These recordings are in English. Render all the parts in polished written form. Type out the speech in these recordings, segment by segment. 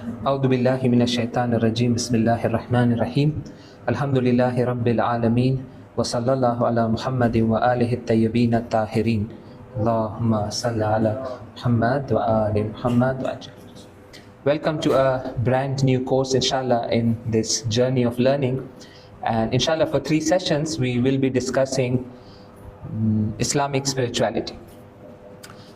أعوذ بالله من الشيطان الرجيم بسم الله الرحمن الرحيم الحمد لله رب العالمين وصلى الله على محمد وآله الطيبين الطاهرين اللهم صل على محمد وآل محمد وأجل. Welcome to a brand new course, inshallah, in this journey of learning. And inshallah, for 3 sessions, we will be discussing Islamic spirituality.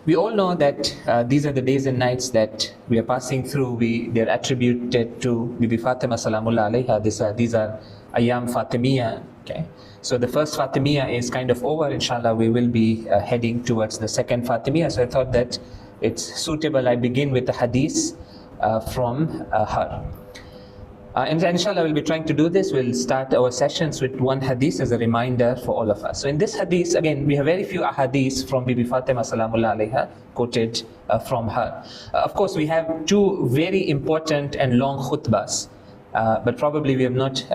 We all know that these are the days and nights that we are passing through. They're attributed to Bibi Fatima Salamullah alayha. These are Ayam Fatimiyya. Okay. So the first Fatimiyya is kind of over. Inshallah, we will be heading towards the second Fatimiyya. So I thought that it's suitable I begin with the hadith from her. And inshallah, we'll be trying to do this. We'll start our sessions with one hadith as a reminder for all of us. So in this hadith, again, we have very few ahadith from Bibi Fatima Salamullah alayha quoted from her. Of course, we have 2 very important and long khutbahs, but probably we have not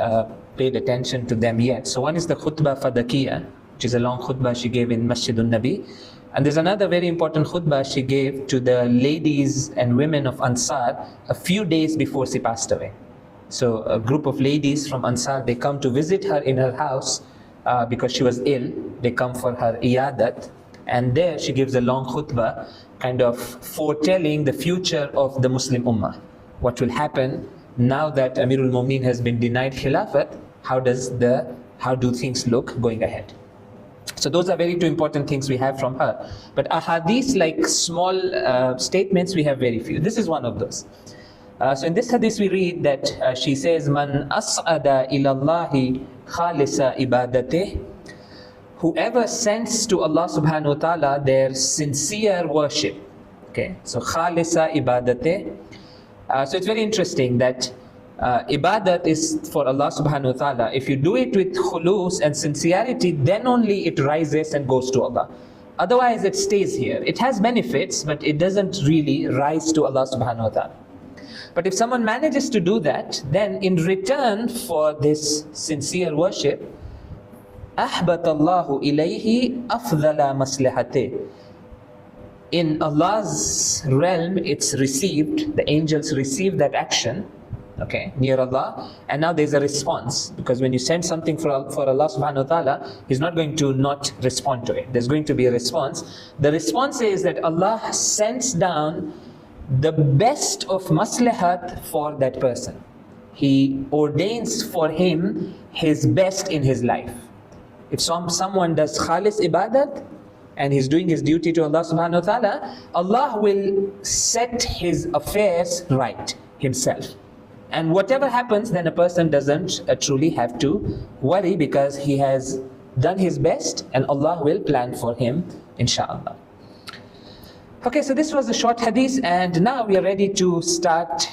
paid attention to them yet. So one is the khutbah Fadakiyya, which is a long khutbah she gave in Masjidun Nabi. And there's another very important khutbah she gave to the ladies and women of Ansar a few days before she passed away. So a group of ladies from Ansar, they come to visit her in her house because she was ill. They come for her iyadat, and there she gives a long khutbah, kind of foretelling the future of the Muslim Ummah. What will happen now that Amirul Mu'mineen has been denied Khilafat? How do things look going ahead? So those are very 2 important things we have from her. But ahadith, like small statements, we have very few. This is one of those. So in this hadith we read that she says, Man as'ada ilallahi khalisa ibadateh, whoever sends to Allah subhanahu wa ta'ala their sincere worship. Okay, so khalisa ibadateh. So it's very interesting that ibadat is for Allah subhanahu wa ta'ala. If you do it with khulus and sincerity, then only it rises and goes to Allah. Otherwise it stays here. It has benefits, but it doesn't really rise to Allah subhanahu wa ta'ala. But if someone manages to do that, then in return for this sincere worship, أَحْبَتَ اللَّهُ إِلَيْهِ أَفْضَلَ مَصْلِحَتِهِ. In Allah's realm, it's received, the angels receive that action, okay, near Allah, and now there's a response. Because when you send something for Allah subhanahu wa ta'ala, He's not going to not respond to it. There's going to be a response. The response is that Allah sends down the best of maslahat for that person. He ordains for him his best in his life. If someone does khalis ibadat and he's doing his duty to Allah subhanahu wa ta'ala, Allah will set his affairs right himself. And whatever happens, then a person doesn't truly have to worry, because he has done his best and Allah will plan for him, inshallah. Okay, so this was a short hadith, and now we are ready to start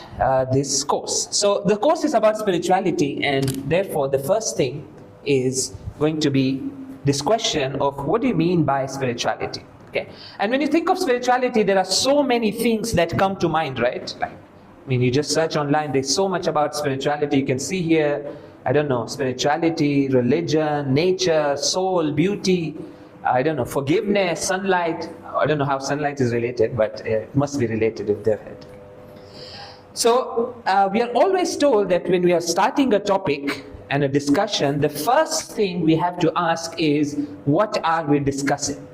this course. So the course is about spirituality, and therefore the first thing is going to be this question of what do you mean by spirituality? Okay, and when you think of spirituality, there are so many things that come to mind, right? Like, I mean, you just search online, there's so much about spirituality. You can see here, I don't know, spirituality, religion, nature, soul, beauty, I don't know, forgiveness, sunlight. I don't know how sunlight is related, but it must be related if they're head. So we are always told that when we are starting a topic and a discussion, the first thing we have to ask is, what are we discussing?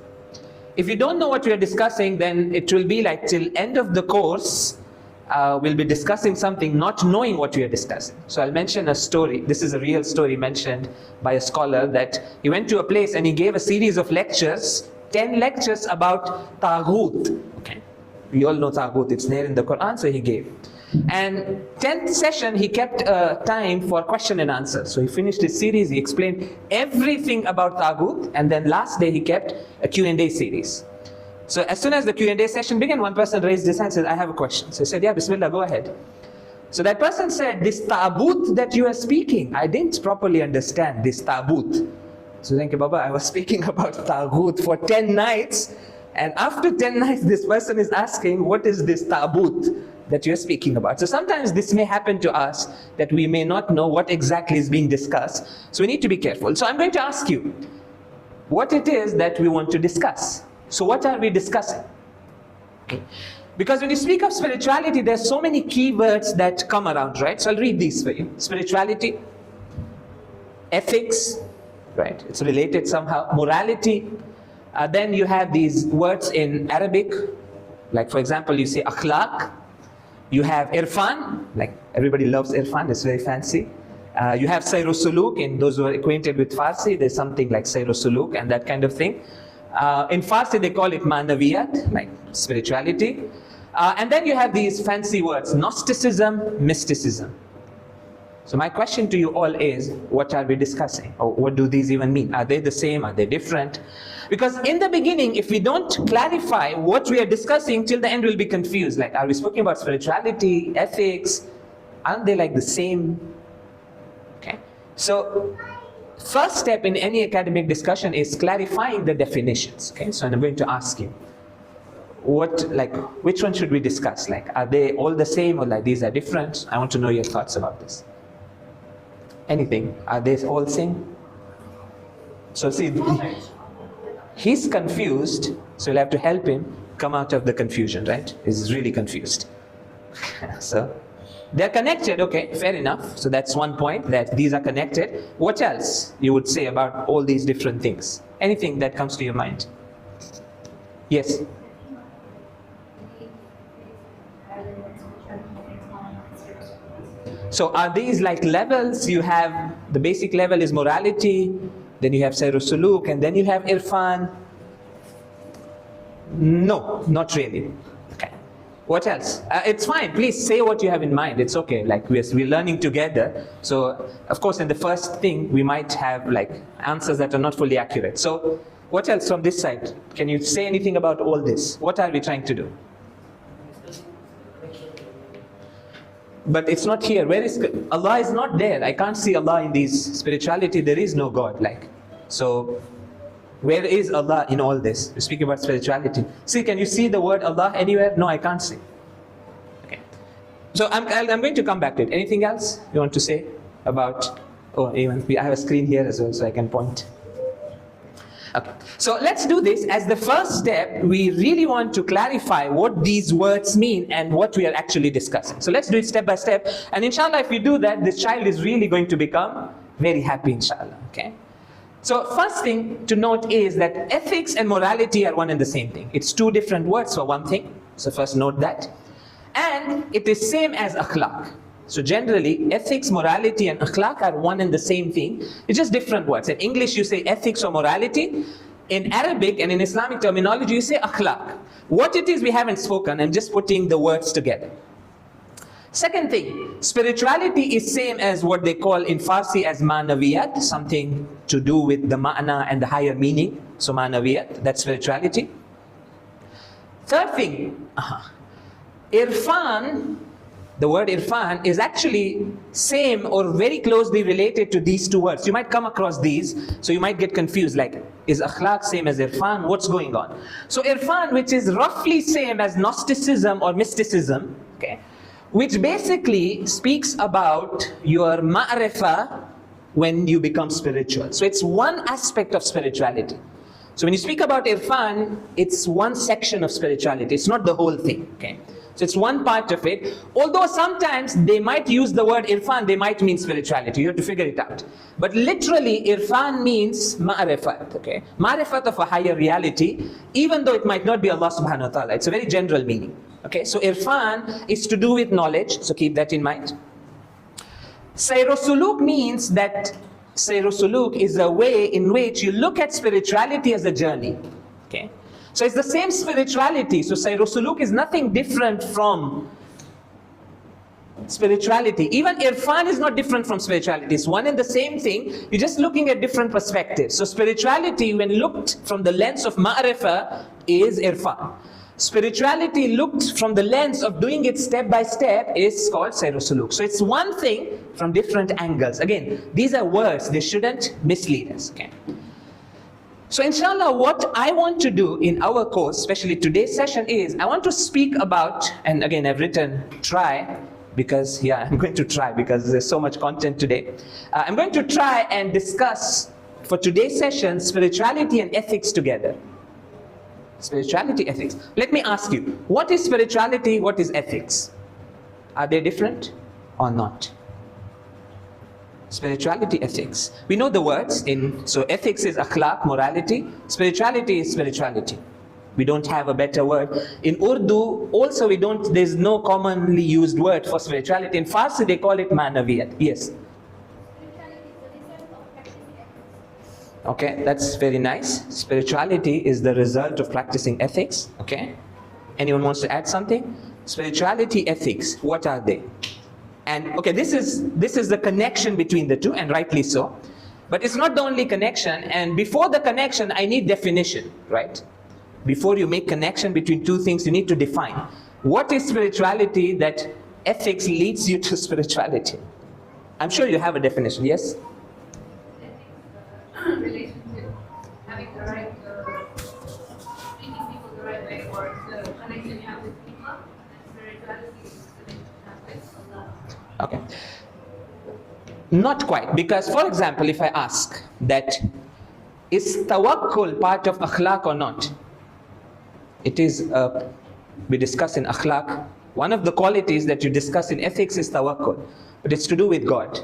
If you don't know what we are discussing, then it will be like till end of the course, we'll be discussing something not knowing what we are discussing. So I'll mention a story. This is a real story mentioned by a scholar, that he went to a place and he gave a series of lectures, 10 lectures about Taghut. Okay, we all know Taghut, it's there in the Quran, so he gave. And 10th session he kept time for question and answer. So he finished his series, he explained everything about Taghut, and then last day he kept a Q&A series. So as soon as the Q&A session began, one person raised his hand and said, I have a question. So he said, yeah, Bismillah, go ahead. So that person said, this Taghut that you are speaking, I didn't properly understand this Taghut. So thank you, Baba, I was speaking about Taghut for 10 nights. And after 10 nights, this person is asking, what is this Taghut that you're speaking about? So sometimes this may happen to us, that we may not know what exactly is being discussed. So we need to be careful. So I'm going to ask you, what it is that we want to discuss. So what are we discussing? Okay. Because when you speak of spirituality, there's so many keywords that come around, right? So I'll read these for you. Spirituality, ethics, right? It's related somehow. Morality. Then you have these words in Arabic. Like for example, you say akhlaq. You have irfan. Like everybody loves irfan. It's very fancy. You have sayr suluk. In those who are acquainted with Farsi, there's something like sayr suluk and that kind of thing. In Farsi, they call it manaviyat, like spirituality. And then you have these fancy words, Gnosticism, mysticism. So my question to you all is, what are we discussing? Or what do these even mean? Are they the same? Are they different? Because in the beginning, if we don't clarify what we are discussing, till the end we'll be confused. Like, are we speaking about spirituality, ethics? Aren't they like the same? Okay. So, first step in any academic discussion is clarifying the definitions. Okay. So I'm going to ask you, which one should we discuss? Like, are they all the same or like these are different? I want to know your thoughts about this. Anything? Are they all same? So see, he's confused, so you'll have to help him come out of the confusion, right? He's really confused. So, they're connected, okay, fair enough. So that's one point, that these are connected. What else you would say about all these different things? Anything that comes to your mind? Yes? So are these like levels? You have, the basic level is morality, then you have sayr suluk, and then you have irfan. No, not really. Okay. What else? It's fine. Please say what you have in mind. It's okay. Like we're learning together. So of course, in the first thing, we might have like answers that are not fully accurate. So what else from this side? Can you say anything about all this? What are we trying to do? But it's not here. Where is Allah? Is not there. I can't see Allah in these spirituality. There is no God. Like, so where is Allah in all this? We speak about spirituality. See, can you see the word Allah anywhere? No, I can't see. Okay. So I'm going to come back to it. Anything else you want to say about? Oh, even I have a screen here as well, so I can point. Okay. So let's do this as the first step. We really want to clarify what these words mean and what we are actually discussing. So let's do it step by step. And inshallah, if we do that, this child is really going to become very happy, inshallah. Okay. So first thing to note is that ethics and morality are one and the same thing. It's two different words for one thing. So first note that. And it is same as akhlaq. So generally, ethics, morality, and akhlaq are one and the same thing. It's just different words. In English, you say ethics or morality. In Arabic and in Islamic terminology, you say akhlaq. What it is, we haven't spoken. I'm just putting the words together. Second thing, spirituality is same as what they call in Farsi as manaviyat, something to do with the ma'na and the higher meaning. So manaviyat, that's spirituality. Third thing, irfan. The word irfan is actually same or very closely related to these two words. You might come across these, so you might get confused, like, is akhlaq same as irfan? What's going on? So irfan, which is roughly same as Gnosticism or mysticism, okay, which basically speaks about your ma'rifah when you become spiritual. So it's one aspect of spirituality. So when you speak about irfan, it's one section of spirituality. It's not the whole thing, okay? So it's one part of it. Although sometimes they might use the word irfan, they might mean spirituality. You have to figure it out. But literally, irfan means ma'rifat, okay? Ma'rifat of a higher reality, even though it might not be Allah subhanahu wa ta'ala. It's a very general meaning, okay? So irfan is to do with knowledge, so keep that in mind. Sayr suluk means that sayr suluk is a way in which you look at spirituality as a journey, okay? So it's the same spirituality. So sayr suluk is nothing different from spirituality. Even irfan is not different from spirituality. It's one and the same thing. You're just looking at different perspectives. So spirituality, when looked from the lens of ma'rifah, is irfan. Spirituality looked from the lens of doing it step by step is called sayr suluk. So it's one thing from different angles. Again, these are words. They shouldn't mislead us, okay? So inshallah, what I want to do in our course, especially today's session, is I want to speak about, and again I've written try, because I'm going to try because there's so much content today. I'm going to try and discuss for today's session spirituality and ethics together. Spirituality, ethics. Let me ask you, what is spirituality, what is ethics? Are they different or not? Spirituality, ethics. We know the words so ethics is akhlaq, morality. Spirituality is spirituality. We don't have a better word. In Urdu, also there's no commonly used word for spirituality. In Farsi, they call it manaviyat. Yes. Okay, that's very nice. Spirituality is the result of practicing ethics. Okay. Anyone wants to add something? Spirituality, ethics, what are they? And okay, this is the connection between the two, and rightly so. But it's not the only connection, and before the connection, I need definition, right? Before you make connection between two things, you need to define. What is spirituality that ethics leads you to spirituality? I'm sure you have a definition, yes? Relationship, having the right, treating people the right way, or the connection you have with people, and spirituality is the connection you have with Allah. Okay. Not quite, because for example, if I ask that, is tawakkul part of akhlaq or not? It is, we discuss in akhlaq, one of the qualities that you discuss in ethics is tawakkul, but it's to do with God.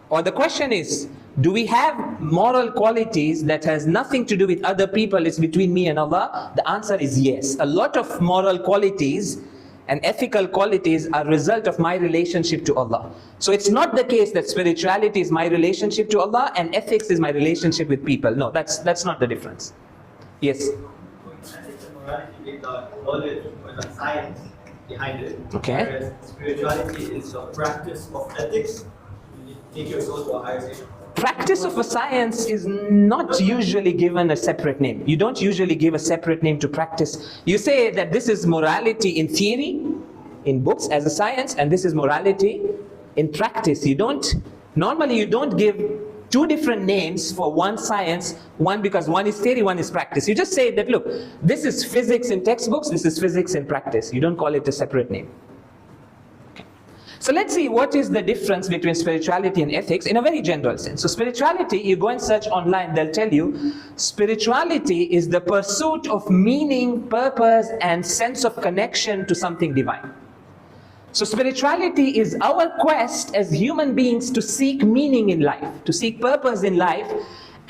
Or the question is, do we have moral qualities that has nothing to do with other people, it's between me and Allah? The answer is yes. A lot of moral qualities and ethical qualities are result of my relationship to Allah. So it's not the case that spirituality is my relationship to Allah and ethics is my relationship with people. No, that's not the difference. Yes? Ethics and morality with the knowledge or the science behind it. Okay. Whereas spirituality is a practice of ethics. You take your soul to a higher state. Practice of a science is not usually given a separate name. You don't usually give a separate name to practice. You say that this is morality in theory, in books as a science, and this is morality in practice. Normally you don't give two different names for one science, one because one is theory, one is practice. You just say that, look, this is physics in textbooks, this is physics in practice. You don't call it a separate name. So let's see what is the difference between spirituality and ethics in a very general sense. So spirituality, you go and search online, they'll tell you, spirituality is the pursuit of meaning, purpose, and sense of connection to something divine. So spirituality is our quest as human beings to seek meaning in life, to seek purpose in life,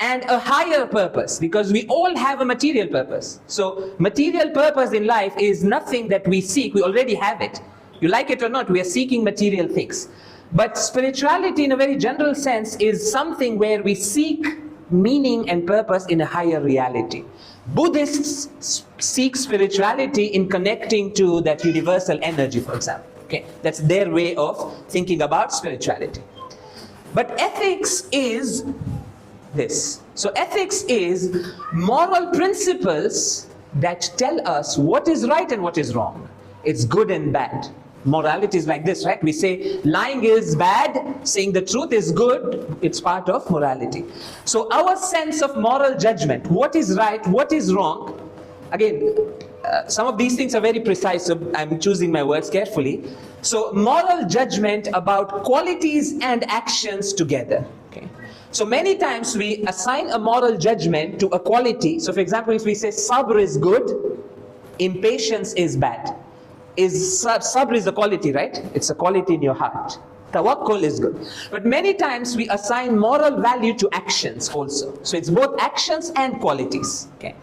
and a higher purpose, because we all have a material purpose. So material purpose in life is nothing that we seek, we already have it. You like it or not, we are seeking material things. But spirituality in a very general sense is something where we seek meaning and purpose in a higher reality. Buddhists seek spirituality in connecting to that universal energy, for example. Okay, that's their way of thinking about spirituality. But ethics is this. So ethics is moral principles that tell us what is right and what is wrong. It's good and bad. Morality is like this, right? We say lying is bad, saying the truth is good. It's part of morality. So our sense of moral judgment, what is right, what is wrong, again, some of these things are very precise, so I'm choosing my words carefully. So moral judgment about qualities and actions together. Okay. So many times we assign a moral judgment to a quality. So for example, if we say sabr is good, impatience is bad. Sabr is a quality, right? It's a quality in your heart. Tawakkul is good. But many times we assign moral value to actions also. So it's both actions and qualities. Okay.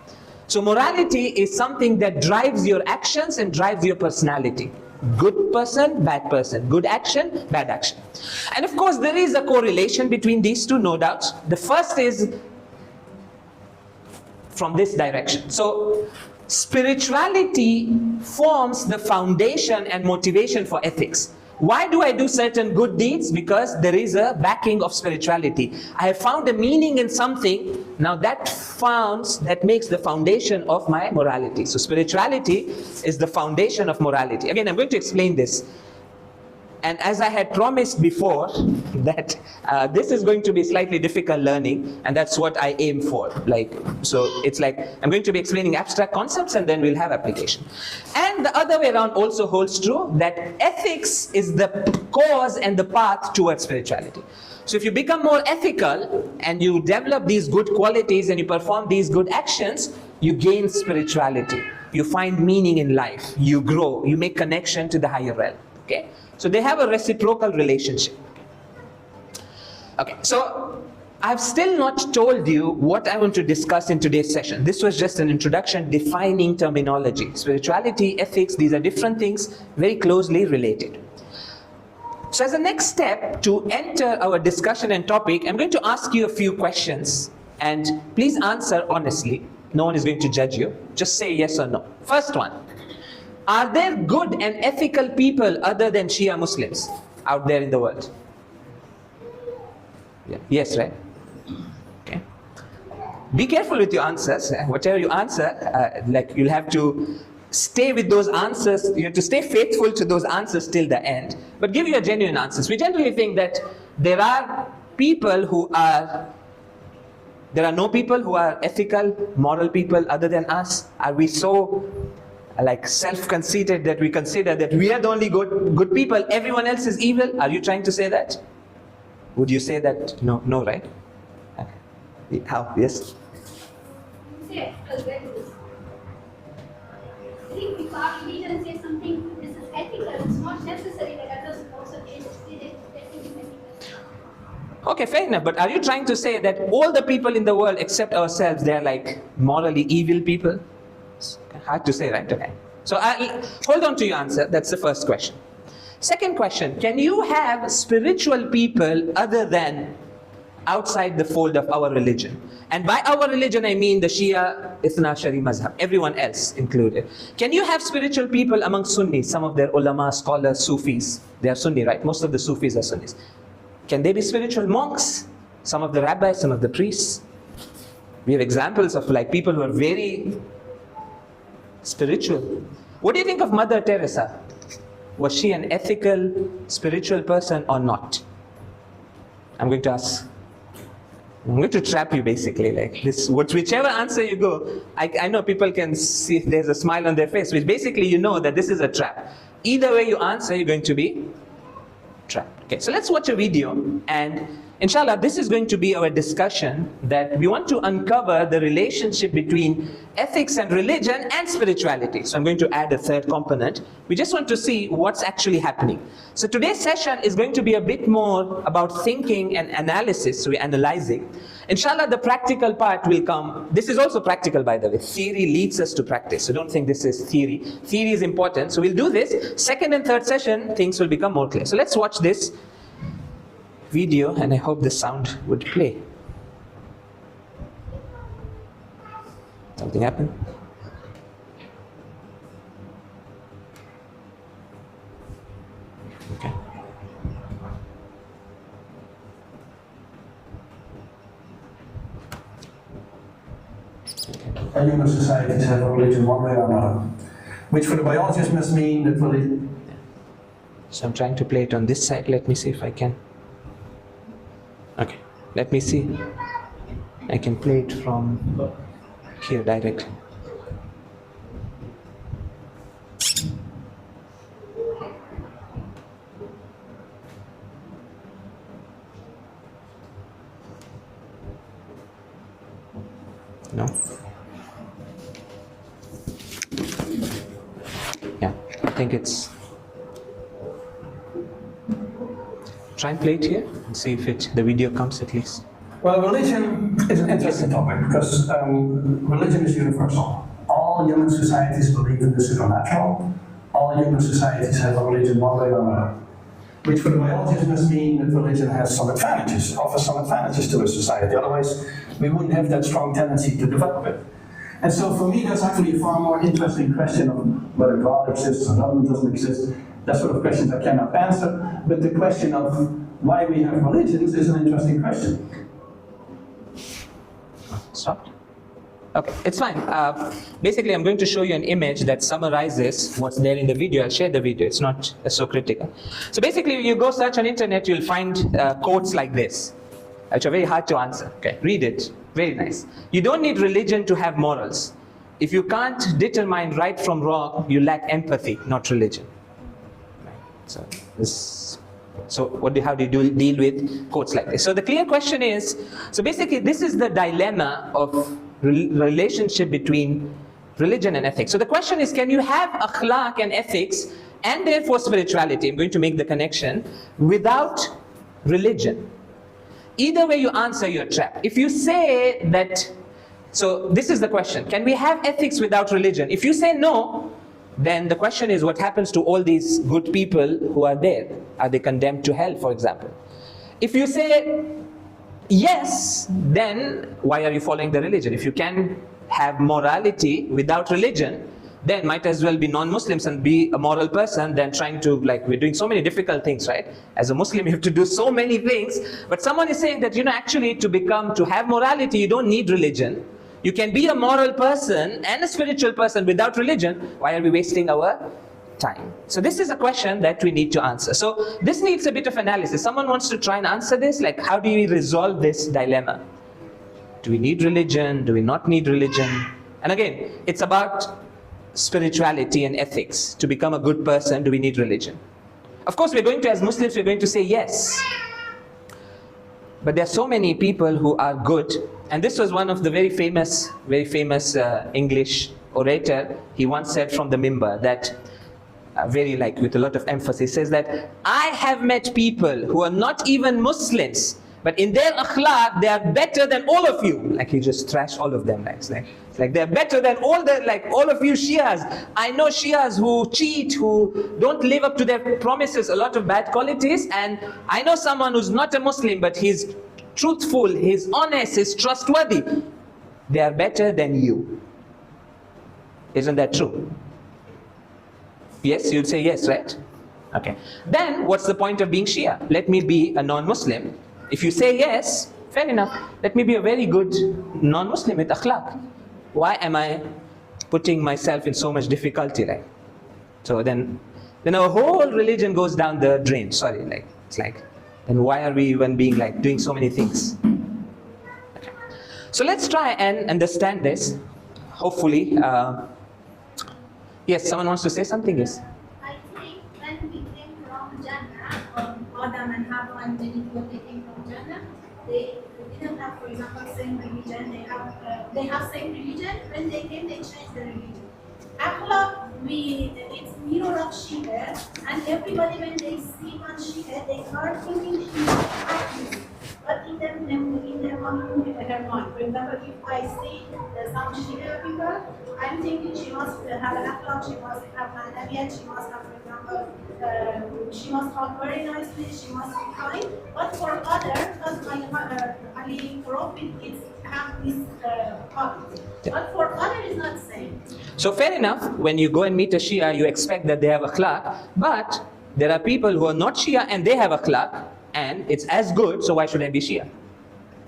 So morality is something that drives your actions and drives your personality. Good person, bad person. Good action, bad action. And of course there is a correlation between these two, no doubt. The first is from this direction. So spirituality forms the foundation and motivation for ethics. Why do I do certain good deeds? Because there is a backing of spirituality. I have found a meaning in something. Now that makes the foundation of my morality. So spirituality is the foundation of morality. Again, I'm going to explain this. And as I had promised before, that this is going to be slightly difficult learning, and that's what I aim for. So it's like I'm going to be explaining abstract concepts and then we'll have application. And the other way around also holds true, that ethics is the cause and the path towards spirituality. So if you become more ethical and you develop these good qualities and you perform these good actions, you gain spirituality, you find meaning in life, you grow, you make connection to the higher realm. Okay, so they have a reciprocal relationship. Okay, so I've still not told you what I want to discuss in today's session. This was just an introduction defining terminology. Spirituality, ethics, these are different things, very closely related. So as a next step to enter our discussion and topic, I'm going to ask you a few questions, and please answer honestly. No one is going to judge you. Just say yes or no. First one, are there good and ethical people other than Shia Muslims out there in the world? Yeah. Yes, right? Okay. Be careful with your answers. Whatever you answer, like you'll have to stay with those answers. You have to stay faithful to those answers till the end. But give your genuine answers. We generally think that there are people who are, there are no people who are ethical, moral people other than us. Are we so like self-conceited that we consider that we are the only good people, everyone else is evil? Are you trying to say that? Would you say that? No, no, right? Okay. How? Yes? Say, I think if our religion says something, this is ethical, it's not necessary that others also change it. Okay, fair enough. But are you trying to say that all the people in the world except ourselves, they're like morally evil people? It's hard to say, right? Okay. So I'll hold on to your answer. That's the first question. Second question, can you have spiritual people other than outside the fold of our religion? And by our religion, I mean the Shia Ithna Shari Mazhab, everyone else included. Can you have spiritual people among Sunnis, some of their ulama, scholars, Sufis? They are Sunni, right? Most of the Sufis are Sunnis. Can they be spiritual monks? Some of the rabbis, some of the priests? We have examples of like people who are very spiritual. What do you think of Mother Teresa? Was she an ethical, spiritual person or not? I'm going to ask. I'm going to trap you basically, like this. Whichever answer you go, I know people can see there's a smile on their face, which basically you know that this is a trap. Either way you answer, you're going to be trapped. Okay, so let's watch a video, and inshallah, this is going to be our discussion that we want to uncover the relationship between ethics and religion and spirituality. So I'm going to add a third component. We just want to see what's actually happening. So today's session is going to be a bit more about thinking and analysis, so we're analyzing. Inshallah, the practical part will come. This is also practical, by the way. Theory leads us to practice, so don't think this is theory. Theory is important, so we'll do this. Second and third session, things will become more clear. So let's watch this video, and I hope the sound would play. Something happened? Okay. Human societies have a religion one way or another, which for the biologist must mean that religion. So I'm trying to play it on this side. Let me see if I can. Okay, let me see. I can play it from here directly. No? Yeah, I think it's... Try and play it here and see if the video comes at least. Well, religion is an interesting topic because religion is universal. All human societies believe in the supernatural. All human societies have a religion one way or another. Which for the biologist must mean that religion has some advantages, offers some advantages to a society. Otherwise, we wouldn't have that strong tendency to develop it. And so for me, that's actually a far more interesting question of whether God exists or doesn't exist. That sort of questions I cannot answer, but the question of why we have religions is an interesting question. Stop. Okay, it's fine. Basically, I'm going to show you an image that summarizes what's there in the video. I'll share the video. It's not so critical. So basically, you go search on internet, you'll find quotes like this, which are very hard to answer. Okay, read it. Very nice. You don't need religion to have morals. If you can't determine right from wrong, you lack empathy, not religion. How do you deal with quotes like this? So the clear question is, so basically this is the dilemma of relationship between religion and ethics. So the question is, can you have akhlaq and ethics and therefore spirituality? I'm going to make the connection without religion. Either way you answer, you're trapped. If you say that, so this is the question, can we have ethics without religion? If you say no, then the question is, what happens to all these good people who are there? Are they condemned to hell, for example? If you say yes, then why are you following the religion? If you can have morality without religion, then might as well be non-Muslims and be a moral person than trying to, like, we're doing so many difficult things, right? As a Muslim, you have to do so many things. But someone is saying that, actually to have morality, you don't need religion. You can be a moral person and a spiritual person without religion. Why are we wasting our time? So this is a question that we need to answer. So this needs a bit of analysis. Someone wants to try and answer this, like, how do we resolve this dilemma? Do we need religion? Do we not need religion? And again, it's about spirituality and ethics. To become a good person, do we need religion? Of course, as Muslims, we're going to say yes. But there are so many people who are good. And this was one of the very famous English orator. He once said from the mimbar that, with a lot of emphasis, he says that, I have met people who are not even Muslims, but in their akhlaq, they are better than all of you. Like, he just trashed all of them. It's like they're better than all of you Shias. I know Shias who cheat, who don't live up to their promises, a lot of bad qualities. And I know someone who's not a Muslim, but he's truthful, he's honest, he's trustworthy. They are better than you. Isn't that true? Yes, you'd say yes, right? Okay. Then, what's the point of being Shia? Let me be a non-Muslim. If you say yes, fair enough. Let me be a very good non-Muslim with akhlaq. Why am I putting myself in so much difficulty? So then our whole religion goes down the drain. Sorry, then why are we even being doing so many things? Okay. So let's try and understand this. Hopefully, yes, someone wants to say something, yes? I think when we came from Jannah, Adam and Hawa and many people they came from Jannah, they didn't have, for example, same religion. They have same religion. When they came, they changed the religion. Akhlaq, it's mirror of Shia, and everybody when they see one Shia, they start thinking she is happy. But in their mind, for example, if I see some Shia people, I'm thinking she must have an akhlaq, she must have manaviyat, she must have, for example, she must talk very nicely, she must be kind. But for others, because Ali Prophet is have this quality. But for others, it's not the same. So fair enough, when you go and meet a Shia, you expect that they have akhlaq, but there are people who are not Shia and they have akhlaq, and it's as good, so why should I be Shia?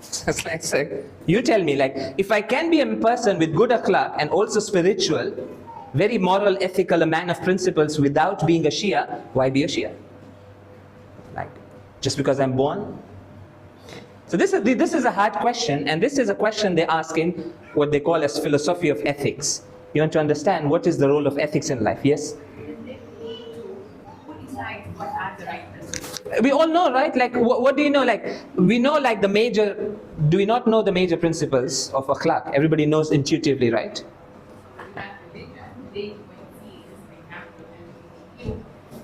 It's like, you tell me, if I can be a person with good akhlaq and also spiritual, very moral, ethical, a man of principles without being a Shia, why be a Shia? Just because I'm born? So this is a hard question, and this is a question they ask in what they call as philosophy of ethics. You want to understand what is the role of ethics in life, yes? We all know, right? What do you know? We know the major, do we not know the major principles of akhlaq? Everybody knows intuitively, right?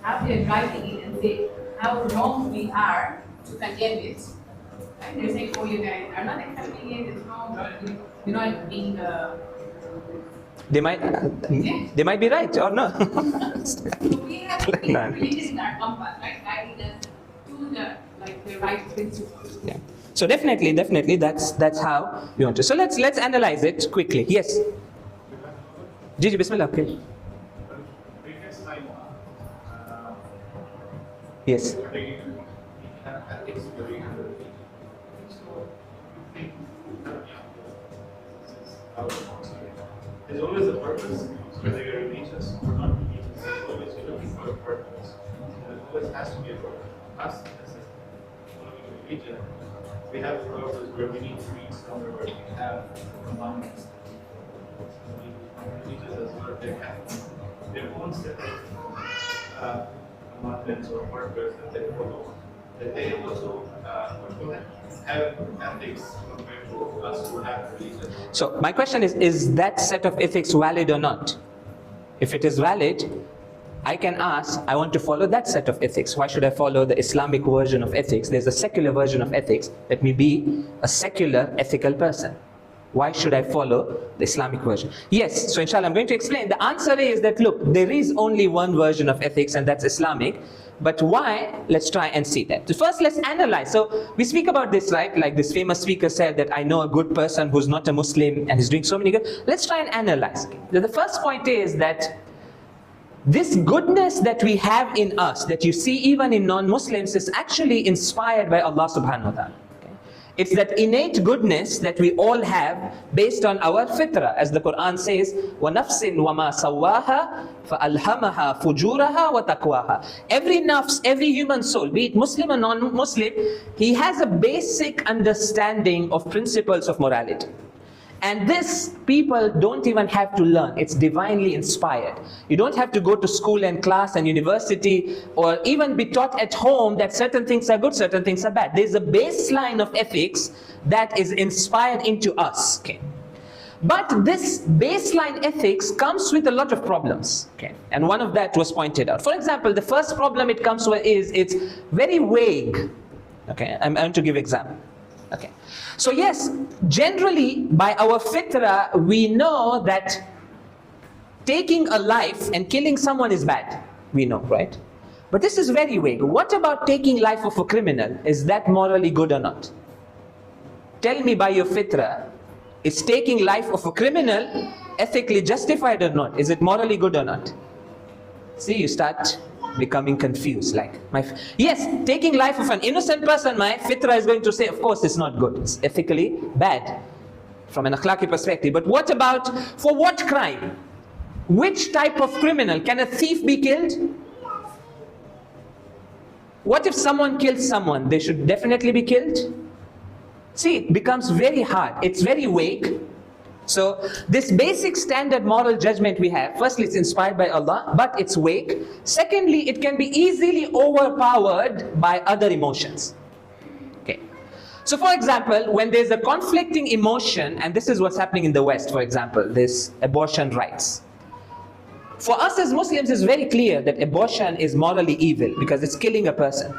How they're driving it and say how wrong we are to condemn it. And they're saying, oh, you guys are not accepting it, it's wrong, you're not being They might be right or no. So we have to be religion in our compass, right? Guiding us to the right principles. Yeah. So definitely, that's how we want to. So let's analyze it quickly. Yes. Gigi, Bismillah. Okay. Yes. There's always a purpose, whether you're religious or not religious. There's always you're looking for a purpose. There always has to be a purpose. Us, as a religion, we have a purpose where we need to reach somewhere where we have commandments. Religious as well, they have their own set of commandments or purpose that they follow. that they also have ethics compared to us who have religion. So my question is that set of ethics valid or not? If it is valid, I can ask, I want to follow that set of ethics. Why should I follow the Islamic version of ethics? There's a secular version of ethics. Let me be a secular ethical person. Why should I follow the Islamic version? Yes, so inshallah I'm going to explain. The answer is that, look, there is only one version of ethics, and that's Islamic. But why? Let's try and see that. So first, let's analyze. So we speak about this, right? Like this famous speaker said that I know a good person who's not a Muslim and is doing so many good. Let's try and analyze. The first point is that this goodness that we have in us, that you see even in non-Muslims, is actually inspired by Allah subhanahu wa ta'ala. It's that innate goodness that we all have based on our fitrah. As the Quran says, وَنَفْسٍ وَمَا سَوَّاهَا فَأَلْهَمَهَا فُجُورَهَا وَتَقْوَاهَا. Every nafs, every human soul, be it Muslim or non-Muslim, he has a basic understanding of principles of morality. And this, people don't even have to learn. It's divinely inspired. You don't have to go to school and class and university or even be taught at home that certain things are good, certain things are bad. There's a baseline of ethics that is inspired into us. Okay. But this baseline ethics comes with a lot of problems. Okay. And one of that was pointed out. For example, the first problem it comes with is it's very vague. Okay. I'm going to give example. Okay. So yes, generally by our fitrah, we know that taking a life and killing someone is bad. We know, right? But this is very vague. What about taking life of a criminal? Is that morally good or not? Tell me by your fitrah, is taking life of a criminal ethically justified or not? Is it morally good or not? See, you start becoming confused. Yes, taking life of an innocent person, my fitrah is going to say, of course, it's not good. It's ethically bad from an akhlaqi perspective. But what about, for what crime? Which type of criminal? Can a thief be killed? What if someone kills someone? They should definitely be killed? See, it becomes very hard. It's very vague. So this basic standard moral judgment we have, firstly it's inspired by Allah, but it's vague. Secondly, it can be easily overpowered by other emotions. Okay. So for example, when there's a conflicting emotion, and this is what's happening in the West, for example, this abortion rights. For us as Muslims, it's very clear that abortion is morally evil because it's killing a person.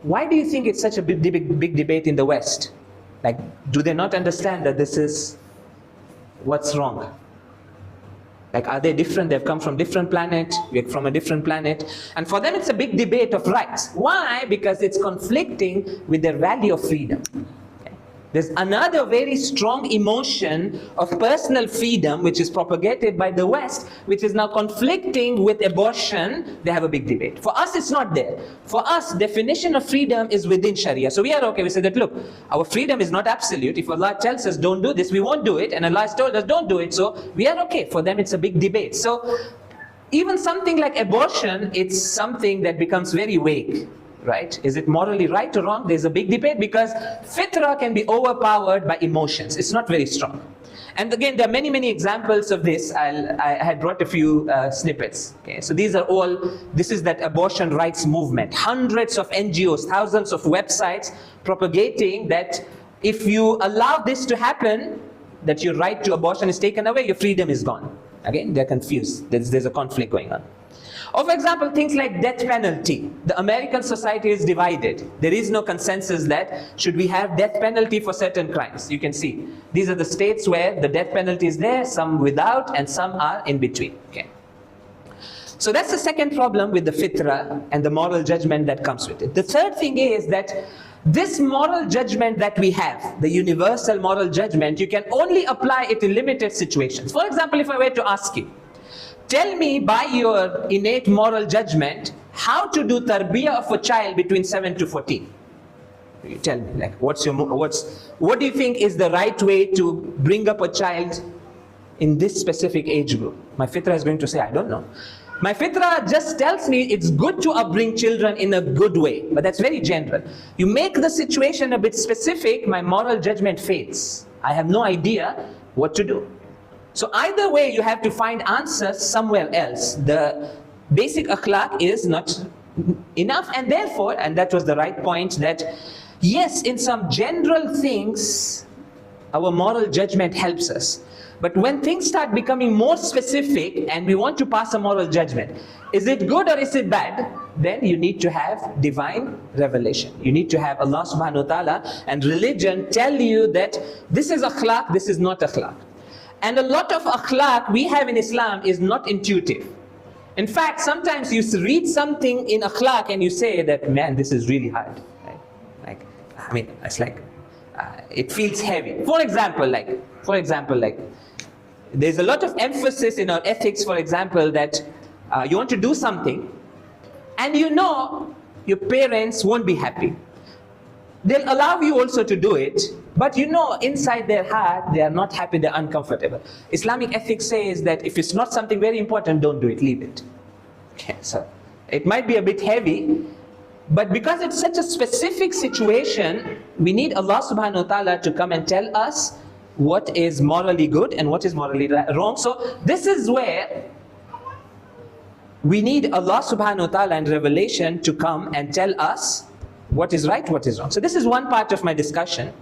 Why do you think it's such a big debate in the West? Like, do they not understand that this is what's wrong? Like, are they different? They've come from different planet, we're from a different planet. And for them, it's a big debate of rights. Why? Because it's conflicting with their value of freedom. Okay. There's another very strong emotion of personal freedom, which is propagated by the West, which is now conflicting with abortion. They have a big debate. For us, it's not there. For us, definition of freedom is within Sharia. So we are okay. We say that, look, our freedom is not absolute. If Allah tells us don't do this, we won't do it. And Allah has told us don't do it. So we are okay. For them, it's a big debate. So even something like abortion, it's something that becomes very vague. Right? Is it morally right or wrong? There's a big debate because fitrah can be overpowered by emotions. It's not very strong. And again, there are many examples of this. I had brought a few snippets. Okay, so these are all, this is that abortion rights movement. Hundreds of NGOs, thousands of websites propagating that if you allow this to happen, that your right to abortion is taken away, your freedom is gone. Again, they're confused. There's a conflict going on. Or for example, things like death penalty. The American society is divided. There is no consensus that should we have death penalty for certain crimes. You can see these are the states where the death penalty is there, some without, and some are in between. Okay. So that's the second problem with the fitrah and the moral judgment that comes with it. The third thing is that this moral judgment that we have, the universal moral judgment, you can only apply it in limited situations. For example, if I were to ask you, tell me by your innate moral judgment how to do tarbiyah of a child between 7 to 14. You tell me, like, what do you think is the right way to bring up a child in this specific age group? My fitrah is going to say, I don't know. My fitrah just tells me it's good to upbring children in a good way, but that's very general. You make the situation a bit specific, my moral judgment fades. I have no idea what to do. So either way, you have to find answers somewhere else. The basic akhlaq is not enough. And therefore, and that was the right point, that yes, in some general things, our moral judgment helps us. But when things start becoming more specific and we want to pass a moral judgment, is it good or is it bad? Then you need to have divine revelation. You need to have Allah subhanahu wa ta'ala and religion tell you that this is akhlaq, this is not akhlaq. And a lot of akhlaq we have in Islam is not intuitive. In fact, sometimes you read something in akhlaq and you say that, man, this is really hard. Like, I mean, it's like, it feels heavy. For example, there's a lot of emphasis in our ethics, for example, that you want to do something and you know your parents won't be happy. They'll allow you also to do it, but you know inside their heart they are not happy, they're uncomfortable. Islamic ethics says that if it's not something very important, don't do it, leave it. Okay, so it might be a bit heavy, but because it's such a specific situation, we need Allah subhanahu wa ta'ala to come and tell us what is morally good and what is morally wrong. So this is where we need Allah subhanahu wa ta'ala and revelation to come and tell us what is right, what is wrong. So this is one part of my discussion.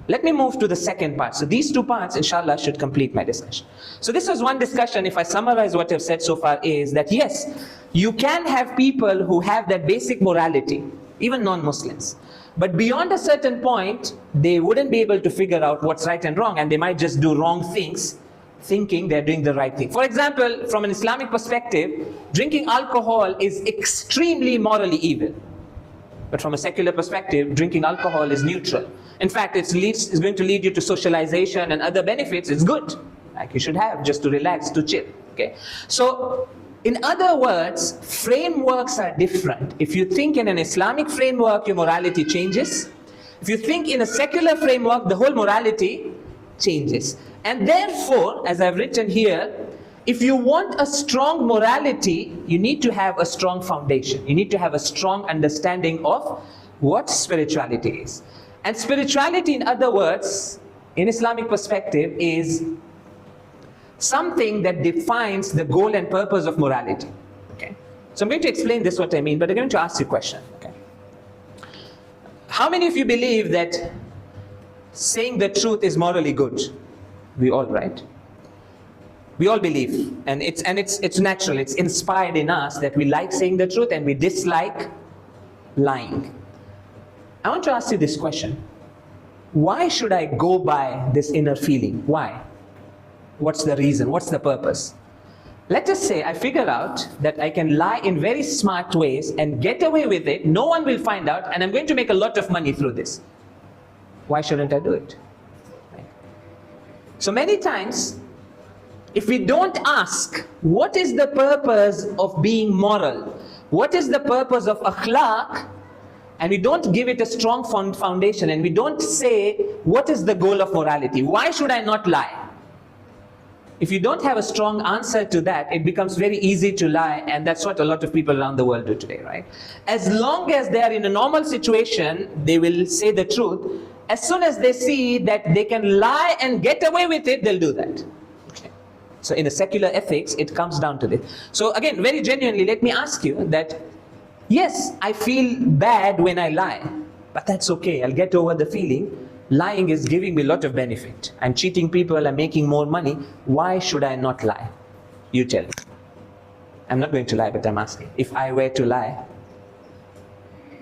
Let me move to the second part. So these two parts, inshallah, should complete my discussion. So this was one discussion. If I summarize what I've said so far, is that yes, you can have people who have that basic morality, even non-Muslims. But beyond a certain point, they wouldn't be able to figure out what's right and wrong, and they might just do wrong things, thinking they're doing the right thing. For example, from an Islamic perspective, drinking alcohol is extremely morally evil. But from a secular perspective, drinking alcohol is neutral. In fact, it's going to lead you to socialization and other benefits. It's good, like you should have, just to relax, to chill. Okay. So, in other words, frameworks are different. If you think in an Islamic framework, your morality changes. If you think in a secular framework, the whole morality changes. And therefore, as I've written here, if you want a strong morality, you need to have a strong foundation. You need to have a strong understanding of what spirituality is. And spirituality, in other words, in Islamic perspective, is something that defines the goal and purpose of morality. Okay. So I'm going to explain this, what I mean, but I'm going to ask you a question. Okay. How many of you believe that saying the truth is morally good? We all, right? We all believe, and it's natural, it's inspired in us that we like saying the truth and we dislike lying. I want to ask you this question. Why should I go by this inner feeling? Why? What's the reason? What's the purpose? Let us say I figure out that I can lie in very smart ways and get away with it, no one will find out, and I'm going to make a lot of money through this. Why shouldn't I do it? So many times, if we don't ask, what is the purpose of being moral? What is the purpose of akhlaq? And we don't give it a strong foundation, and we don't say, what is the goal of morality? Why should I not lie? If you don't have a strong answer to that, it becomes very easy to lie, and that's what a lot of people around the world do today, right? As long as they are in a normal situation, they will say the truth. As soon as they see that they can lie and get away with it, they'll do that. Okay. So in a secular ethics, it comes down to this. So again, very genuinely, let me ask you that, yes, I feel bad when I lie, but that's okay, I'll get over the feeling. Lying is giving me a lot of benefit. I'm cheating people, I'm making more money. Why should I not lie? You tell me. I'm not going to lie, but I'm asking. If I were to lie,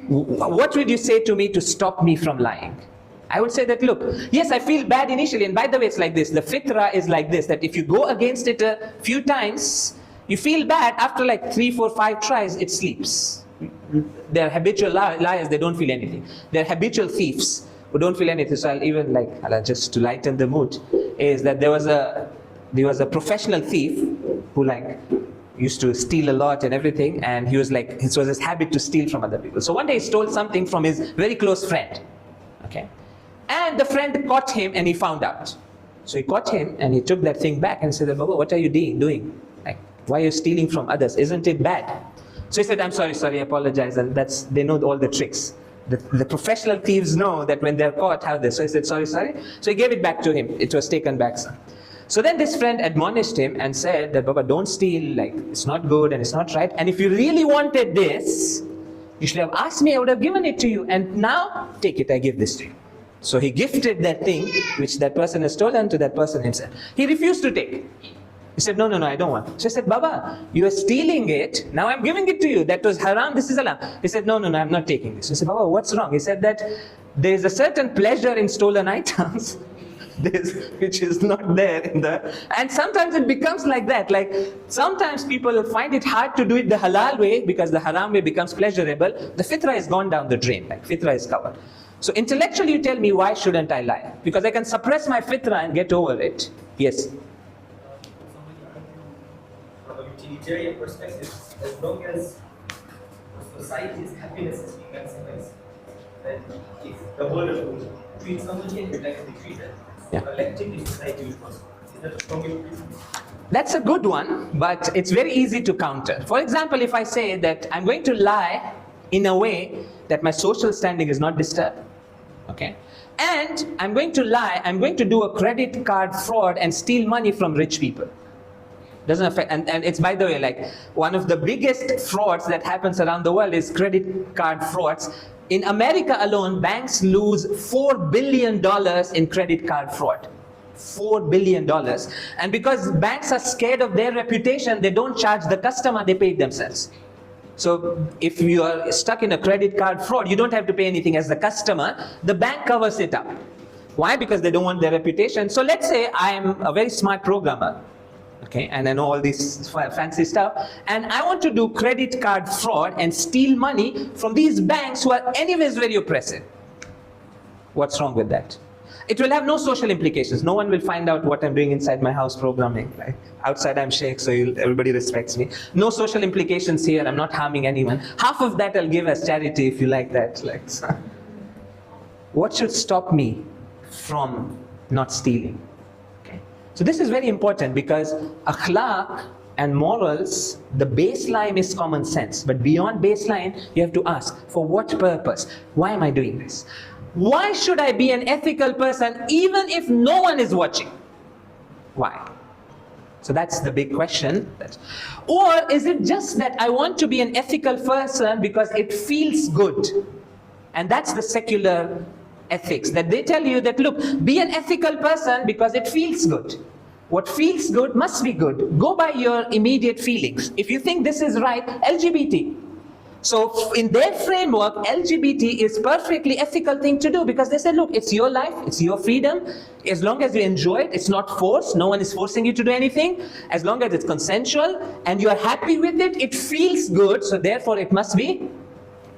what would you say to me to stop me from lying? I would say that, look, yes, I feel bad initially, and by the way, it's like this. The fitrah is like this, that if you go against it a few times, you feel bad. After like 3, 4, 5 tries, it sleeps. They're habitual liars, they don't feel anything. They're habitual thieves who don't feel anything. So I'll even just to lighten the mood, is that there was a professional thief who used to steal a lot and everything, and he was it was his habit to steal from other people. So one day he stole something from his very close friend. Okay. And the friend caught him and he found out. So he caught him and he took that thing back and said, Baba, what are you doing? Why are you stealing from others? Isn't it bad? So he said, I'm sorry, I apologize. And they know all the tricks. The professional thieves know that when they're caught, how this. So he said, sorry. So he gave it back to him. It was taken back, sir. So then this friend admonished him and said that, Baba, don't steal, it's not good and it's not right. And if you really wanted this, You should have asked me, I would have given it to you. And now, take it, I give this to you. So he gifted that thing which that person has stolen to that person himself. He refused to take. He said, no, I don't want. So I said, Baba, you are stealing it. Now I'm giving it to you. That was haram, this is halal. He said, no, I'm not taking this. I said, Baba, what's wrong? He said that there is a certain pleasure in stolen items which is not there in the... And sometimes it becomes like that. Like sometimes people find it hard to do it the halal way because the haram way becomes pleasurable. The fitrah has gone down the drain. Like fitrah is covered. So intellectually you tell me, why shouldn't I lie? Because I can suppress my fitrah and get over it. Yes. From a utilitarian perspective, as long as society's happiness is being maximized, then if the whole of treat somebody and you'd like to be treated, collectively society will prosper. Is that a strong view? That's a good one, but it's very easy to counter. For example, if I say that I'm going to lie in a way that my social standing is not disturbed, okay? And I'm going to lie, I'm going to do a credit card fraud and steal money from rich people. Doesn't affect, and it's, by the way, like one of the biggest frauds that happens around the world is credit card frauds. In America alone, banks lose $4 billion in credit card fraud. $4 billion. And because banks are scared of their reputation, they don't charge the customer, they pay it themselves. So if you are stuck in a credit card fraud, you don't have to pay anything as the customer. The bank covers it up. Why? Because they don't want their reputation. So let's say I am a very smart programmer. Okay, and I know all this fancy stuff, and I want to do credit card fraud and steal money from these banks who are anyways very oppressive. What's wrong with that? It will have no social implications. No one will find out what I'm doing inside my house programming. Right? Outside I'm Shaykh, so everybody respects me. No social implications here. I'm not harming anyone. Half of that I'll give as charity if you like that. Like, so. What should stop me from not stealing? So this is very important because akhlaq and morals, the baseline is common sense. But beyond baseline, you have to ask, for what purpose? Why am I doing this? Why should I be an ethical person even if no one is watching? Why? So that's the big question. Or is it just that I want to be an ethical person because it feels good? And that's the secular ethics, that they tell you that, look, be an ethical person because it feels good. What feels good must be good. Go by your immediate feelings. If you think this is right, LGBT. So in their framework, LGBT is perfectly ethical thing to do because they say, look, it's your life, it's your freedom. As long as you enjoy it, it's not forced. No one is forcing you to do anything. As long as it's consensual and you are happy with it, it feels good. So therefore, it must be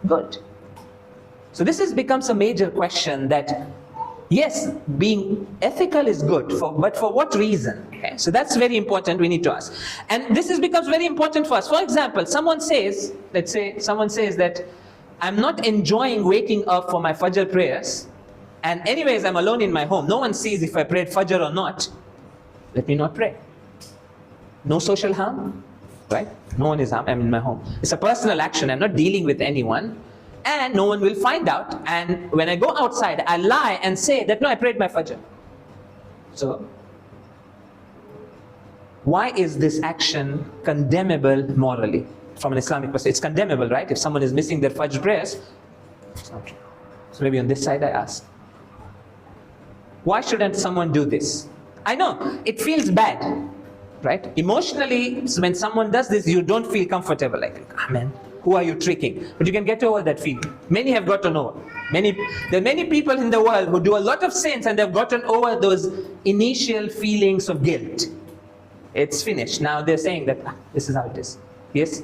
good. So this becomes a major question that, yes, being ethical is good, but for what reason? Okay? So that's very important, we need to ask. And this becomes very important for us. For example, someone says, let's say someone says that I'm not enjoying waking up for my Fajr prayers, and anyways I'm alone in my home. No one sees if I prayed Fajr or not. Let me not pray. No social harm, right? No one is harmed, I'm in my home. It's a personal action, I'm not dealing with anyone. And no one will find out, and when I go outside, I lie and say that no, I prayed my Fajr. So, why is this action condemnable morally? From an Islamic perspective, it's condemnable, right? If someone is missing their Fajr prayers, it's not true. So maybe on this side I ask, why shouldn't someone do this? I know, it feels bad, right? Emotionally, when someone does this, you don't feel comfortable, like, amen. Who are you tricking? But you can get over that feeling. Many have gotten over. There are many people in the world who do a lot of sins and they've gotten over those initial feelings of guilt. It's finished. Now they're saying that this is how it is. Yes?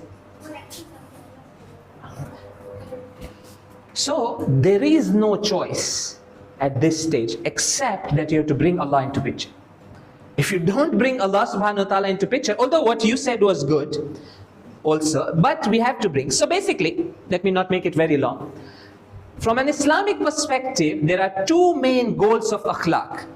So there is no choice at this stage except that you have to bring Allah into picture. If you don't bring Allah subhanahu wa ta'ala into picture, although what you said was good, also, but we have to bring. So basically, let me not make it very long. From an Islamic perspective, there are two main goals of akhlaq.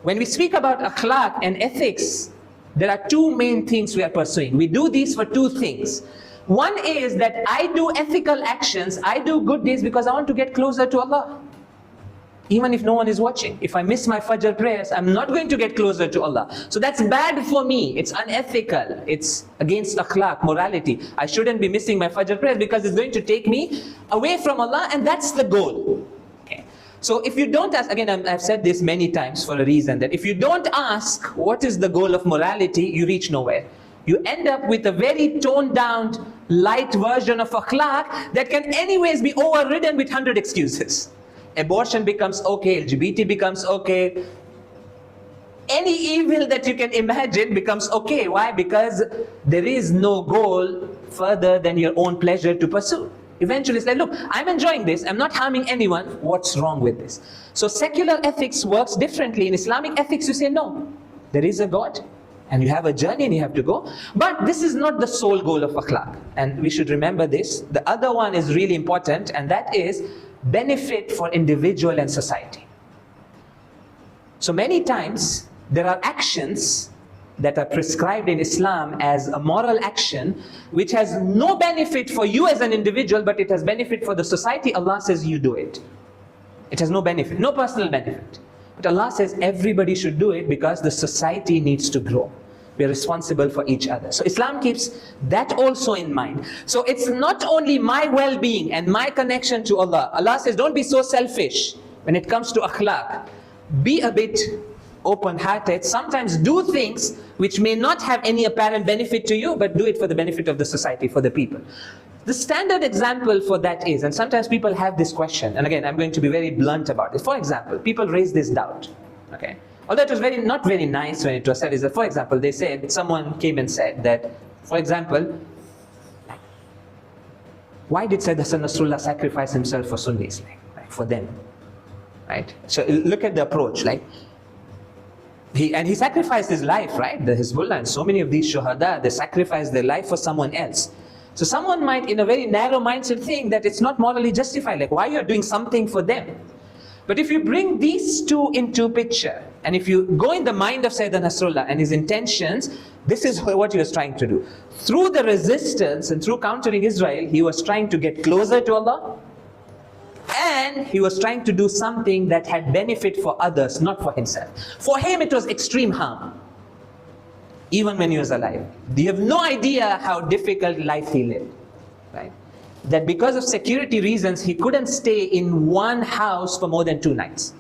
When we speak about akhlaq and ethics, there are two main things we are pursuing. We do these for two things. One is that I do ethical actions, I do good deeds because I want to get closer to Allah. Even if no one is watching. If I miss my Fajr prayers, I'm not going to get closer to Allah. So that's bad for me. It's unethical. It's against akhlaq, morality. I shouldn't be missing my Fajr prayers because it's going to take me away from Allah, and that's the goal. Okay. So if you don't ask, again, I've said this many times for a reason, that if you don't ask what is the goal of morality, you reach nowhere. You end up with a very toned down, light version of akhlaq that can anyways be overridden with 100 excuses. Abortion becomes okay, LGBT becomes okay. Any evil that you can imagine becomes okay. Why? Because there is no goal further than your own pleasure to pursue. Eventually it's like, look, I'm enjoying this, I'm not harming anyone, what's wrong with this? So secular ethics works differently. In Islamic ethics you say, no, there is a God, and you have a journey and you have to go. But this is not the sole goal of akhlaq. And we should remember this. The other one is really important, and that is benefit for individual and society. So many times there are actions that are prescribed in Islam as a moral action which has no benefit for you as an individual, but it has benefit for the society. Allah says you do it. It has no benefit, no personal benefit. But Allah says everybody should do it because the society needs to grow. We are responsible for each other. So Islam keeps that also in mind. So it's not only my well-being and my connection to Allah. Allah says don't be so selfish when it comes to akhlaq. Be a bit open-hearted. Sometimes do things which may not have any apparent benefit to you, but do it for the benefit of the society, for the people. The standard example for that is, and sometimes people have this question, and again I'm going to be very blunt about it. For example, people raise this doubt, okay? Although it was not very nice when it was said, is that, for example, they said, someone came and said that, for example, why did Sayyid Hassan Nasrullah sacrifice himself for Sunnis, like for them, right? So look at the approach, like, he sacrificed his life, right? The Hizbullah and so many of these shuhada, they sacrificed their life for someone else. So someone might, in a very narrow mindset, think that it's not morally justified, like why you're doing something for them. But if you bring these two into picture, and if you go in the mind of Sayyidina Nasrullah and his intentions, this is what he was trying to do. Through the resistance and through countering Israel, he was trying to get closer to Allah, and he was trying to do something that had benefit for others, not for himself. For him it was extreme harm, even when he was alive. You have no idea how difficult life he lived, right? That because of security reasons, he couldn't stay in one house for more than 2 nights.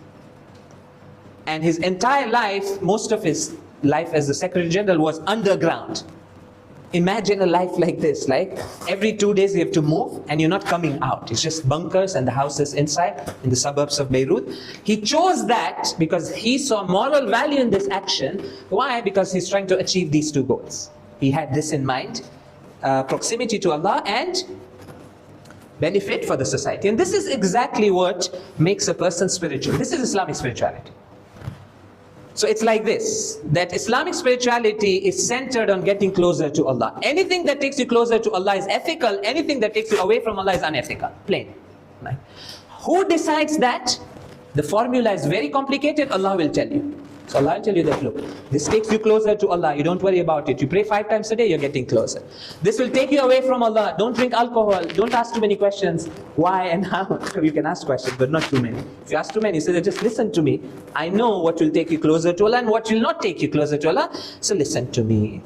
And his entire life, most of his life as the Secretary General was underground. Imagine a life like this, like every 2 days you have to move and you're not coming out. It's just bunkers and the houses inside in the suburbs of Beirut. He chose that because he saw moral value in this action. Why? Because he's trying to achieve these 2 goals. He had this in mind, proximity to Allah and benefit for the society. And this is exactly what makes a person spiritual. This is Islamic spirituality. So it's like this, that Islamic spirituality is centered on getting closer to Allah. Anything that takes you closer to Allah is ethical. Anything that takes you away from Allah is unethical. Plain. Right? Who decides that? The formula is very complicated. Allah will tell you. So Allah will tell you that, look, this takes you closer to Allah. You don't worry about it. You pray 5 times a day, you're getting closer. This will take you away from Allah. Don't drink alcohol. Don't ask too many questions. Why and how? You can ask questions, but not too many. If you ask too many, say, just listen to me. I know what will take you closer to Allah and what will not take you closer to Allah. So listen to me.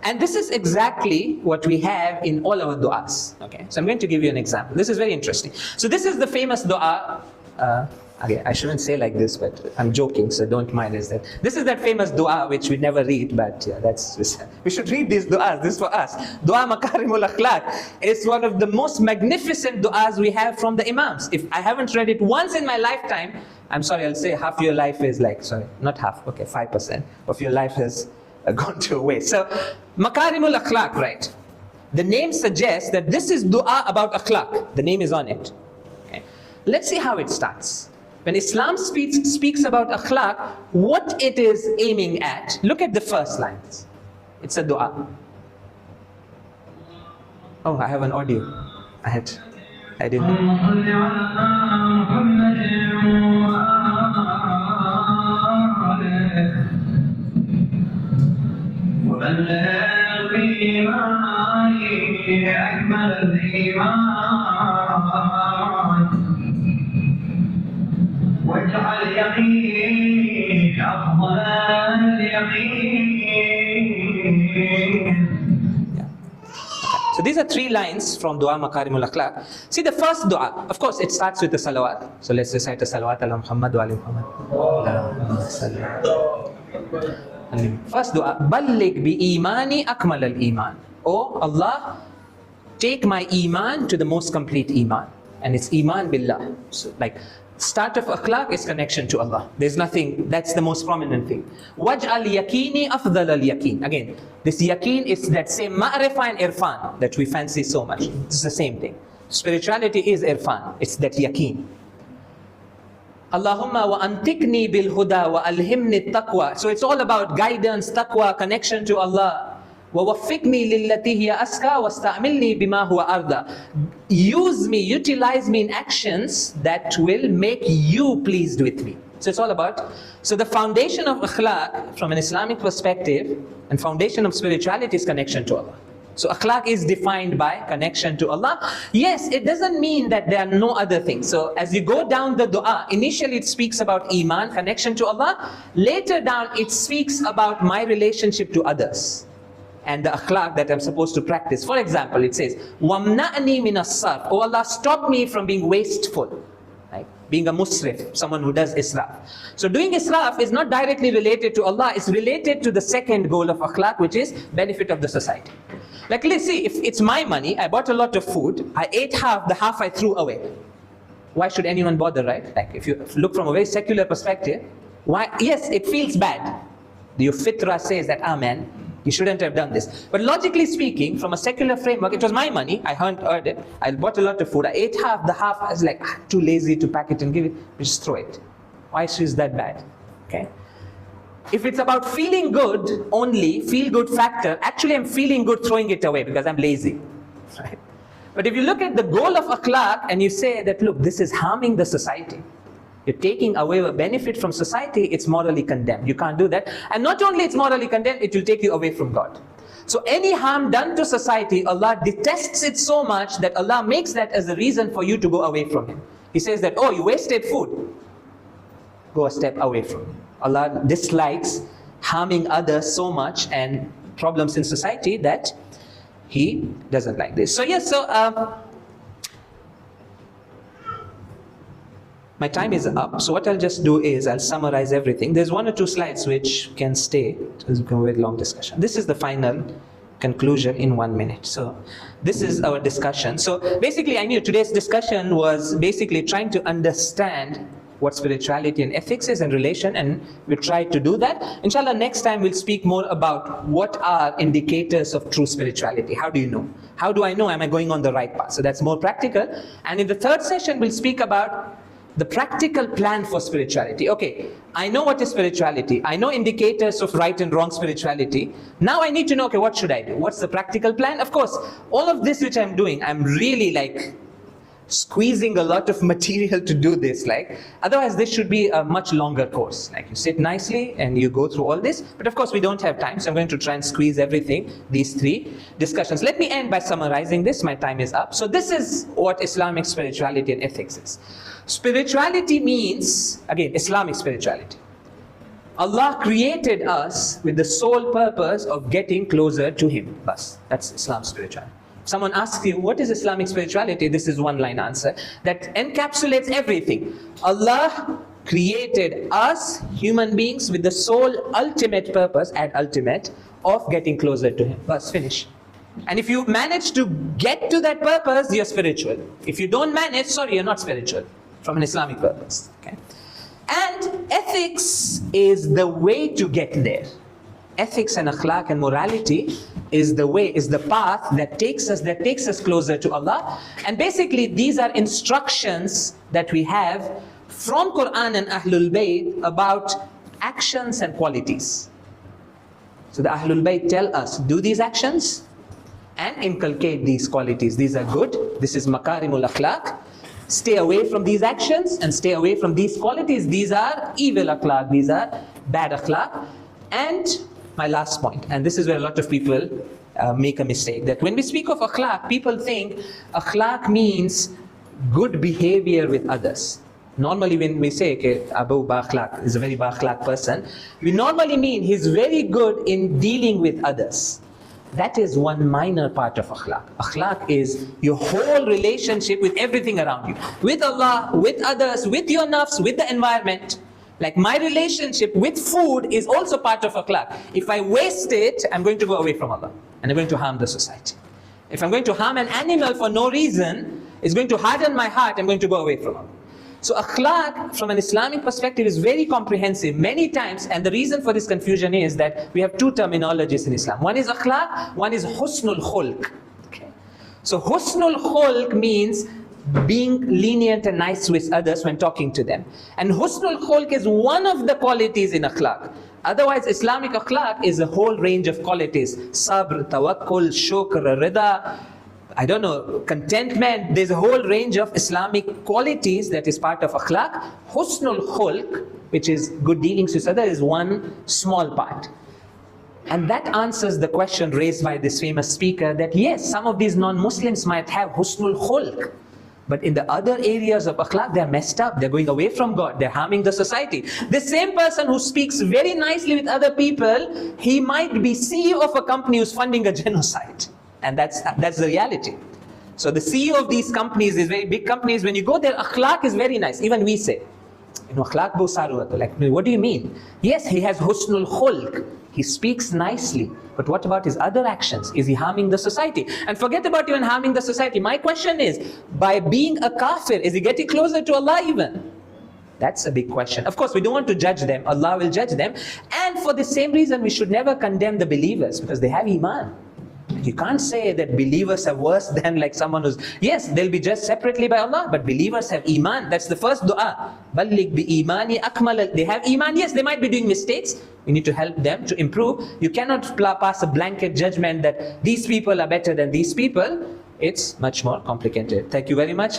And this is exactly what we have in all our du'as. Okay, so I'm going to give you an example. This is very interesting. So this is the famous du'a. Okay, I shouldn't say like this, but I'm joking, so don't mind this. This is that famous dua which we never read, but yeah, we should read these du'as. This is for us. Dua Makarimul Akhlaq is one of the most magnificent du'as we have from the Imams. If I haven't read it once in my lifetime, I'm sorry, I'll say half your life is like, sorry, not half, okay, 5% of your life has gone to waste. So, Makarimul Akhlaq, right? The name suggests that this is dua about akhlaq. The name is on it. Okay. Let's see how it starts. When Islam speaks about akhlaq, what it is aiming at, look at the first lines. It's a dua. Oh, I have an audio. I didn't. 3 lines from Dua Makarimul Akhlaq. See the first dua, of course it starts with the salawat. So let's recite the salawat ala Muhammad wa ali Muhammad. Allahumma salli ala. First dua, Balligh bi imani akmal al iman. Oh Allah, take my iman to the most complete iman. And it's iman billah. So like start of akhlaq is connection to Allah. There's nothing, that's the most prominent thing. Waj'al yaqini afdal al yaqeen. Again, this yaqeen is that same ma'rifah and irfan that we fancy so much. It's the same thing. Spirituality is irfan. It's that yaqeen. Allahumma wa antiqni bil huda wa alhimni taqwa. So it's all about guidance, taqwa, connection to Allah. وَوَفِّقْنِي لِلَّتِي هِيَ أَسْكَى وَاسْتَعْمِلْنِي بِمَا هُوَ أَرْضَى. Use me, utilize me in actions that will make you pleased with me. So it's all about, so the foundation of akhlaq from an Islamic perspective and foundation of spirituality is connection to Allah. So akhlaq is defined by connection to Allah. Yes, it doesn't mean that there are no other things. So as you go down the dua, initially it speaks about iman, connection to Allah. Later down it speaks about my relationship to others and the akhlaq that I'm supposed to practice. For example, it says, وَمْنَعْنِي مِنَ الصَّرْفِ. Oh Allah, stop me from being wasteful. Right? Being a musrif, someone who does israf. So doing israf is not directly related to Allah, it's related to the second goal of akhlaq, which is benefit of the society. Like let's see, if it's my money, I bought a lot of food, I ate half, the half I threw away. Why should anyone bother, right? Like if you look from a very secular perspective, why? Yes, it feels bad. Your fitra says that, man, you shouldn't have done this. But logically speaking, from a secular framework, it was my money, I earned it, I bought a lot of food, I ate half, the half I was like, too lazy to pack it and give it, just throw it. Why is that bad? Okay. If it's about feeling good only, feel good factor, actually I'm feeling good throwing it away because I'm lazy. Right? But if you look at the goal of akhlaq and you say that, look, this is harming the society, you're taking away a benefit from society, it's morally condemned. You can't do that. And not only it's morally condemned, it will take you away from God. So any harm done to society, Allah detests it so much that Allah makes that as a reason for you to go away from Him. He says that, oh, you wasted food. Go a step away from Him. Allah dislikes harming others so much and problems in society that He doesn't like this. So yes, my time is up, so what I'll just do is I'll summarize everything. There's 1 or 2 slides which can stay, it's become a very long discussion. This is the final conclusion in 1 minute. So this is our discussion. So basically I knew today's discussion was basically trying to understand what spirituality and ethics is and relation, and we tried to do that. Inshallah, next time we'll speak more about what are indicators of true spirituality. How do you know? How do I know, am I going on the right path? So that's more practical. And in the third session, we'll speak about the practical plan for spirituality. Okay, I know what is spirituality. I know indicators of right and wrong spirituality. Now I need to know, okay, what should I do? What's the practical plan? Of course, all of this which I'm doing, I'm really like squeezing a lot of material to do this. Like, otherwise this should be a much longer course. Like you sit nicely and you go through all this. But of course we don't have time, so I'm going to try and squeeze everything, these 3 discussions. Let me end by summarizing this. My time is up. So this is what Islamic spirituality and ethics is. Spirituality means, again, Islamic spirituality. Allah created us with the sole purpose of getting closer to Him. That's Islam spirituality. Someone asks you, what is Islamic spirituality? This is one-line answer that encapsulates everything. Allah created us, human beings, with the sole ultimate purpose, add ultimate, of getting closer to Him. Bas, finish. And if you manage to get to that purpose, you're spiritual. If you don't manage, sorry, you're not spiritual from an Islamic purpose. Okay? And ethics is the way to get there. Ethics and akhlaq and morality is the way, is the path that takes us closer to Allah. And basically these are instructions that we have from Quran and Ahlul Bayt about actions and qualities. So the Ahlul Bayt tell us, do these actions and inculcate these qualities. These are good. This is makarimul akhlaq. Stay away from these actions and stay away from these qualities. These are evil akhlaq. These are bad akhlaq. And my last point, and this is where a lot of people make a mistake, that when we speak of akhlaq, people think akhlaq means good behavior with others. Normally when we say, okay, Abu Bakhlaq is a very Bakhlaq person, we normally mean he's very good in dealing with others. That is one minor part of akhlaq. Akhlaq is your whole relationship with everything around you. With Allah, with others, with your nafs, with the environment. Like my relationship with food is also part of akhlaq. If I waste it, I'm going to go away from Allah. And I'm going to harm the society. If I'm going to harm an animal for no reason, it's going to harden my heart, I'm going to go away from Allah. So akhlaq from an Islamic perspective is very comprehensive many times, and the reason for this confusion is that we have two terminologies in Islam. One is akhlaq, one is husnul khulq. Okay. So husnul khulq means being lenient and nice with others when talking to them. And husnul khulq is one of the qualities in akhlaq. Otherwise, Islamic akhlaq is a whole range of qualities. Sabr, tawakkul, shukr, rida, I don't know, contentment. There's a whole range of Islamic qualities that is part of akhlaq. Husnul khulq, which is good dealings with others, is one small part. And that answers the question raised by this famous speaker that yes, some of these non-Muslims might have husnul khulq, but in the other areas of akhlaq, they're messed up, they're going away from God, they're harming the society. The same person who speaks very nicely with other people, he might be CEO of a company who's funding a genocide. And that's the reality. So the CEO of these companies, these very big companies, when you go there, akhlaq is very nice. Even we say, akhlaq bo saru hato. Like, what do you mean? Yes, he has husnul khulq. He speaks nicely. But what about his other actions? Is he harming the society? And forget about even harming the society. My question is, by being a kafir, is he getting closer to Allah even? That's a big question. Of course, we don't want to judge them. Allah will judge them. And for the same reason, we should never condemn the believers because they have iman. You can't say that believers are worse than like someone who's, yes, they'll be judged separately by Allah, but believers have iman. That's the first dua. Balligh bi imani akmal. They have iman. Yes, they might be doing mistakes. We need to help them to improve. You cannot pass a blanket judgment that these people are better than these people. It's much more complicated. Thank you very much.